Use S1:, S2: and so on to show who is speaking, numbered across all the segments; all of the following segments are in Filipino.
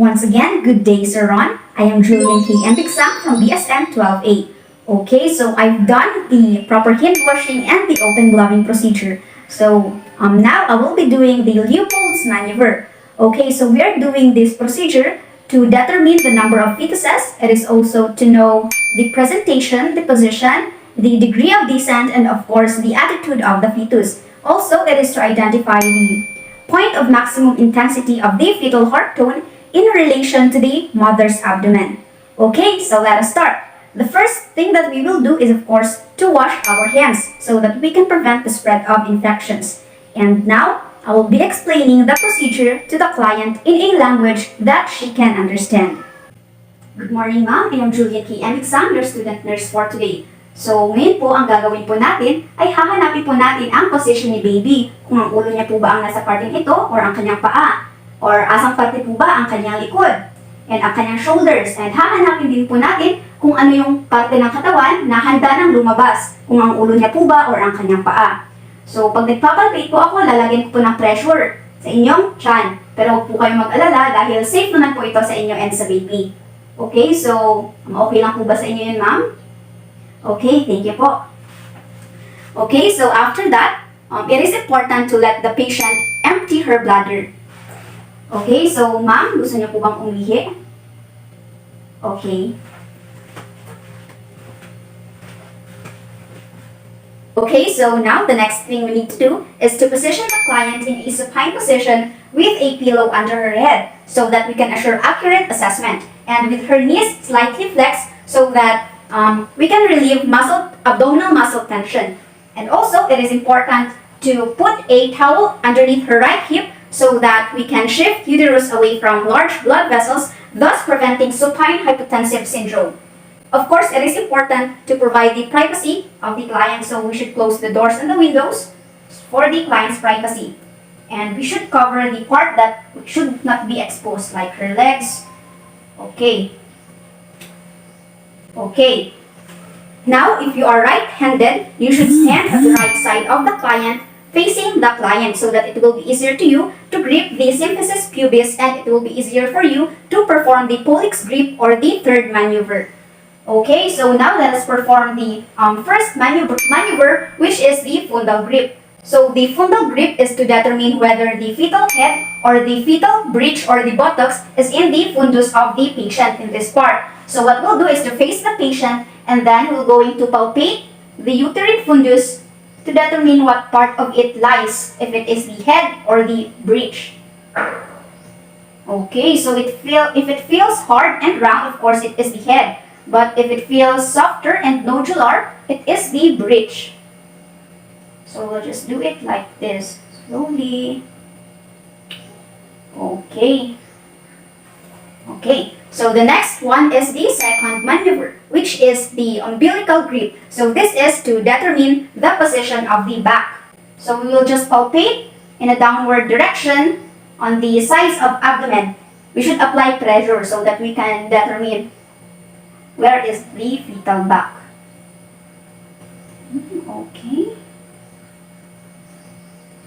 S1: Once again, good day, Sir Ron. I am Julliene, Kaye, and Bigsang from BSM 12A. Okay, so I've done the proper hand washing and the open gloving procedure. So now I will be doing the Leopold'S maneuver. Okay, so we are doing this procedure to determine the number of fetuses. It is also to know the presentation, the position, the degree of descent, and of course the attitude of the fetus. Also, it is to identify the point of maximum intensity of the fetal heart tone in relation to the mother's abdomen. Okay, so let us start. The first thing that we will do is, of course, to wash our hands so that we can prevent the spread of infections. And now, I will be explaining the procedure to the client in a language that she can understand. Good morning, ma'am. I am Julliene, Kaye, and Bigsang, your student nurse for today. So, ngayon po, ang gagawin po natin ay hahanapin po natin ang position ni baby. Kung ang ulo niya po ba ang nasa parting ito or ang kanyang paa. Or asang parte po ba ang kanyang likod. And ang kanyang shoulders. And hahanapin din po natin kung ano yung parte ng katawan na handa nang lumabas. Kung ang ulo niya po ba or ang kanyang paa. So, pag nagpapalpate po ako, lalagyan ko po ng pressure sa inyong tiyan. Pero huwag po kayong mag-alala dahil safe naman po ito sa inyo and sa baby. Okay, so, okay lang po ba sa inyo yun, ma'am? Okay, thank you po. Okay, so after that, it is important to let the patient empty her bladder. Okay, so ma'am, gusto niyo po bang umihi? Okay. Okay, so now the next thing we need to do is to position the client in a supine position with a pillow under her head so that we can assure accurate assessment. And with her knees slightly flexed so that we can relieve abdominal muscle tension. And also, it is important to put a towel underneath her right hip so that we can shift uterus away from large blood vessels, thus preventing supine hypotensive syndrome. Of course, it is important to provide the privacy of the client, so we should close the doors and the windows for the client's privacy. And we should cover the part that should not be exposed, like her legs. Okay. Okay. Now, if you are right-handed, you should stand at the right side of the client, facing the client so that it will be easier to you to grip the symphysis pubis and it will be easier for you to perform the Pollix grip or the third maneuver. Okay, so now let us perform the first maneuver, which is the fundal grip. So the fundal grip is to determine whether the fetal head or the fetal breech or the buttocks is in the fundus of the patient in this part. So what we'll do is to face the patient and then we're going to palpate the uterine fundus to determine what part of it lies, if it is the head or the breech. Okay, so if it feels hard and round, of course it is the head. But if it feels softer and nodular, it is the breech. So we'll just do it like this, slowly. Okay. Okay, so the next one is the second maneuver, which is the umbilical grip. So this is to determine the position of the back. So we will just palpate in a downward direction on the sides of abdomen. We should apply pressure so that we can determine where is the fetal back. Okay.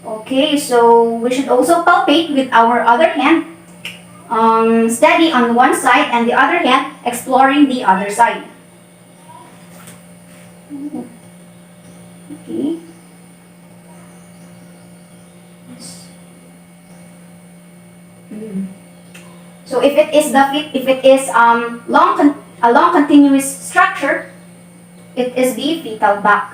S1: Okay, so we should also palpate with our other hand, steady on one side and the other hand exploring the other side. Okay. So if it is a long continuous structure, it is the fetal back.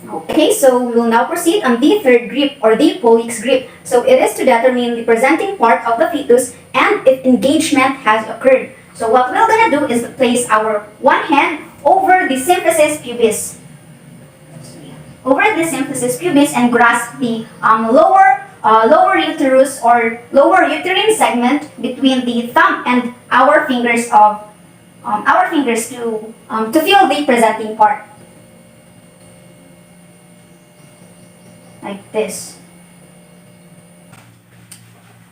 S1: Okay, so we will now proceed on the third grip or the Pollix grip. So it is to determine the presenting part of the fetus and if engagement has occurred. So what we're gonna do is to place our one hand over the symphysis pubis. Over the symphysis pubis and grasp the lower uterus or lower uterine segment between the thumb and our fingers to feel the presenting part. Like this.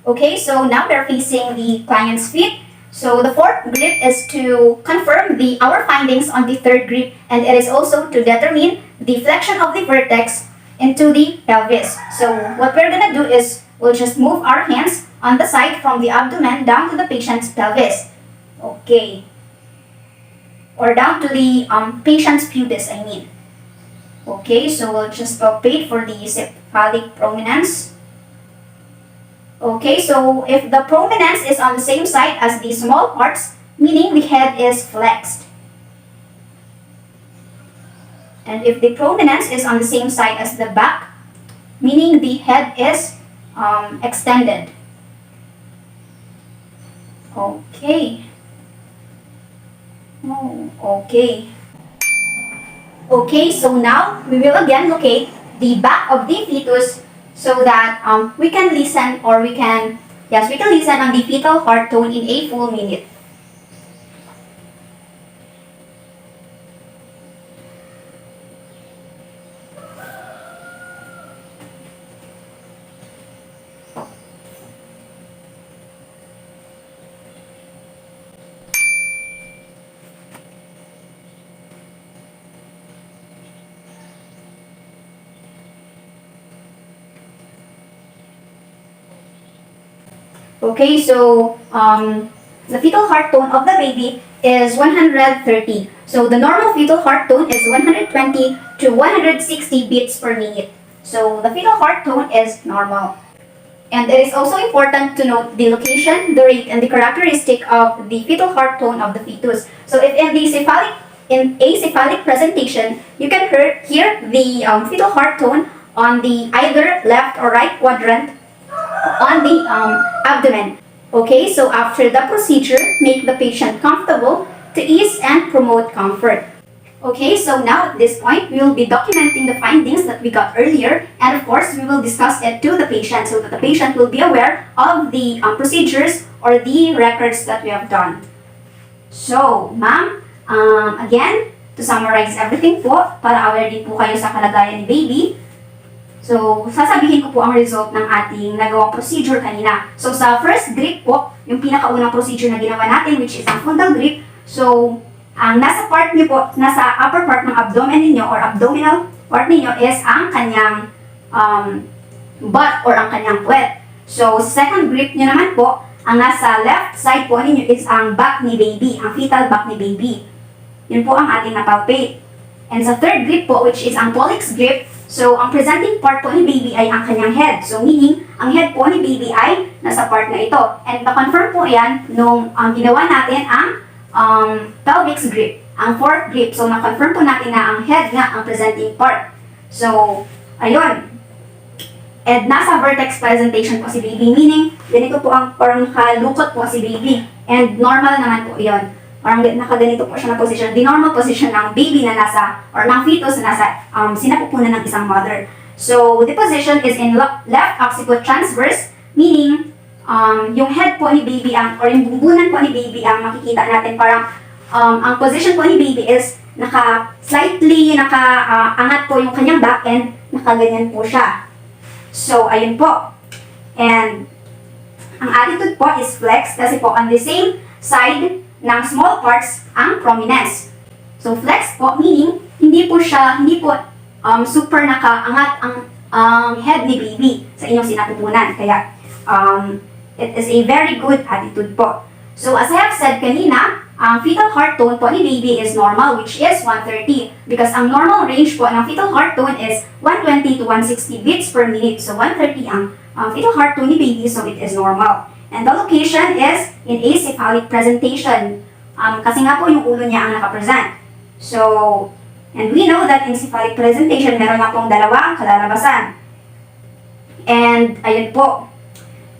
S1: Okay, so now we're facing the client's feet. So the fourth grip is to confirm our findings on the third grip, and it is also to determine the flexion of the vertex into the pelvis. So what we're gonna do is we'll just move our hands on the side from the abdomen down to the patient's pelvis. Okay. Or down to the patient's pubis, I mean. Okay, so we'll just palpate for the cephalic prominence. Okay, so if the prominence is on the same side as the small parts, meaning the head is flexed. And if the prominence is on the same side as the back, meaning the head is extended. Okay. Okay. Okay, so now we will again locate the back of the fetus so that we can listen or we can listen on the fetal heart tone in a full minute. Okay, so the fetal heart tone of the baby is 130. So the normal fetal heart tone is 120 to 160 beats per minute. So the fetal heart tone is normal. And it is also important to note the location, the rate, and the characteristic of the fetal heart tone of the fetus. So if in a cephalic presentation, you can hear the fetal heart tone on the either left or right quadrant on the abdomen. Okay, so after the procedure, make the patient comfortable to ease and promote comfort. Okay, so now at this point, we will be documenting the findings that we got earlier, and of course, we will discuss it to the patient so that the patient will be aware of the procedures or the records that we have done. So, ma'am, again, to summarize everything po, para aware din po kayo sa kalagayan ni baby, so, sasabihin ko po ang result ng ating nagawang procedure kanina. So, sa first grip po, yung pinakaunang procedure na ginawa natin, which is ang fundal grip. So, ang nasa part niyo po, nasa upper part ng abdomen ninyo or abdominal part ninyo is ang kanyang butt or ang kanyang puwet. So, second grip niyo naman po, ang nasa left side po ninyo is ang back ni baby, ang fetal back ni baby. Yun po ang ating napalpate. And sa third grip po, which is ang pollex grip, so, ang presenting part po ni baby ay ang kanyang head. So, meaning, ang head po ni baby ay nasa part na ito. And na-confirm po yan nung ginawa natin ang pelvic grip, ang fourth grip. So, na-confirm po natin na ang head nga ang presenting part. So, ayun. And nasa vertex presentation po si baby, meaning, ganito po ang parang nakalukot po si baby. And normal naman po yun. Parang nakaganito po siya na position. The normal position ng baby na nasa, or ng fetus na nasa sinapupunan ng isang mother. So, the position is in left occiput transverse, meaning, yung head po ni baby, or yung bumbunan po ni baby ang makikita natin. Parang, ang position po ni baby is slightly nakaangat po yung kanyang back and nakaganyan po siya. So, ayun po. And, ang attitude po is flex kasi po on the same side ng small parts ang prominence. So, flex po, meaning, hindi po super nakaangat ang head ni baby sa inyong sinapupunan. Kaya, it is a very good attitude po. So, as I have said kanina, ang fetal heart tone po ni baby is normal, which is 130. Because ang normal range po ng fetal heart tone is 120 to 160 beats per minute. So, 130 ang fetal heart tone ni baby, so it is normal. And the location is in a cephalic presentation. Kasi nga po yung ulo niya ang nakapresent. So, and we know that in cephalic presentation, meron na pong dalawang kalalabasan. And, ayun po.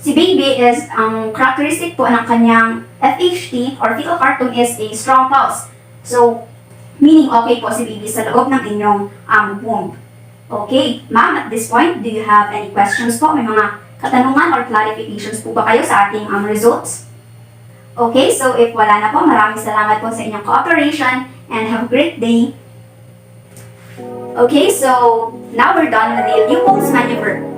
S1: Si baby is, ang characteristic po ng kanyang FHT or fetal heart tone is a strong pulse. So, meaning okay po si baby sa loob ng inyong womb. Okay, ma'am, at this point, do you have any questions po? May mga katanungan or clarifications po ba kayo sa ating results? Okay, so if wala na po, maraming salamat po sa inyong cooperation and have a great day. Okay, so now we're done with the Leopold'S maneuver.